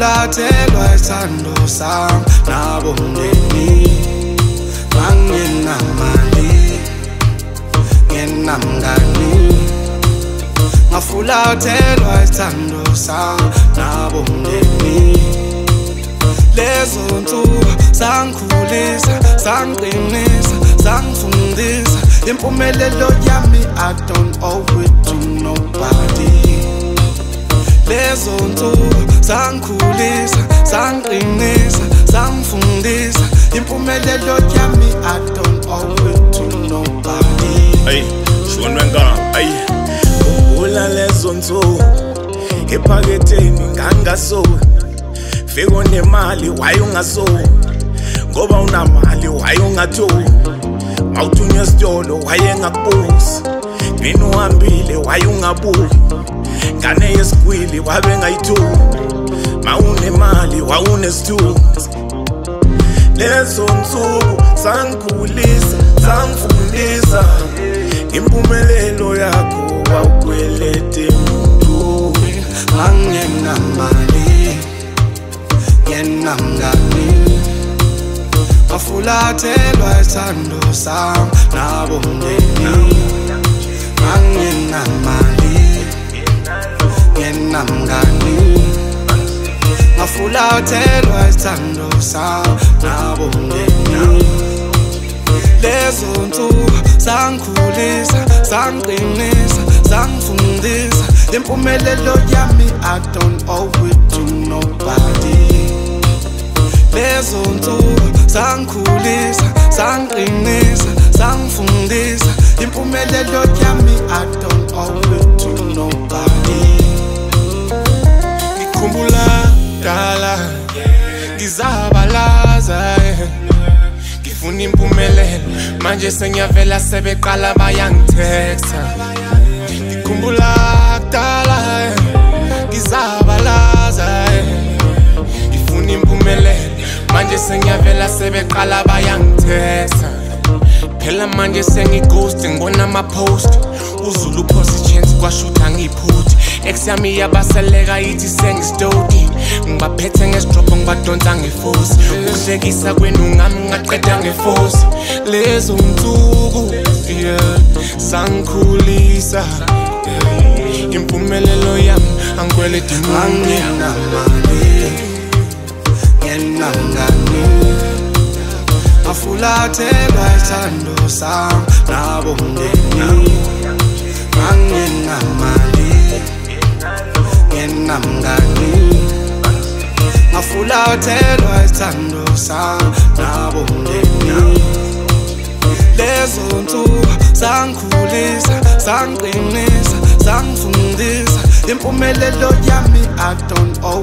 ngafulathelwa isithando sami nabomndeni manginamali nginamngani ngafulathelwa isithando sami nabomndeni lezo nsuku sangikhulisa sangiqinisa sangifundisa impumelelo yami I don't owe it to nobody lezo nsuku sangikhulisa sangiqinisa sangifundisa impumelelo yami I don't owe it to nobody. Hey, shonwe ngam, hey, ukula lezo nsuku ephaketheni ngangaso fiko nemali wayungaso ngoba unamali wayungatho mawuthunywa esitolo wayengakubuzi mina uhambile wayungabuki ngane yesikwili wabe ngayithuki mawunemali wawunesithunzi lezo nsuku sangikhulisa sangifundisa impumelelo yakho wawukwelete muntu anginamali nginamngani ngafulathelwa isithando sami nabomndeni anginamali nginamngani ngafulathelwa isithando sami nabomndeni lezo nsuku sangikhulisa sangiqinisa sangifundisa impumelelo yami I don't owe it to nobody lezo nsuku sangikhulisa sangiqinisa sangifundisa impumelelo yami I don't owe it to nobody. Ngikhumbula dala ngizabalaza ngifuna impumelelo manje sengiyavela sebeqala bayangithetha ngikhumbula dala ngizabalaza ngifuna impumelelo manje sengiyavela sebeqala bayangithetha phela manje sengighost ngibona ama-post uZulu phosi chance kwashutha ngiphuthi ex yami yabaseleka yithi sengistoki ngibaphethe ngesidropho ngibadonsa ngefosi ukuhlekisa kwenu ngami ngaqeda ngefosi lezo nsuku sangikhulisa impumelelo yami angikweleti anginamali nginamngani ngafulathelwa isithando sami nabomndeni anginamali nginamngani ngafulathelwa isithando sami nabomndeni lezo nsuku sangikhulisa sangiqinisa sangifundisa impumelelo yami I don't owe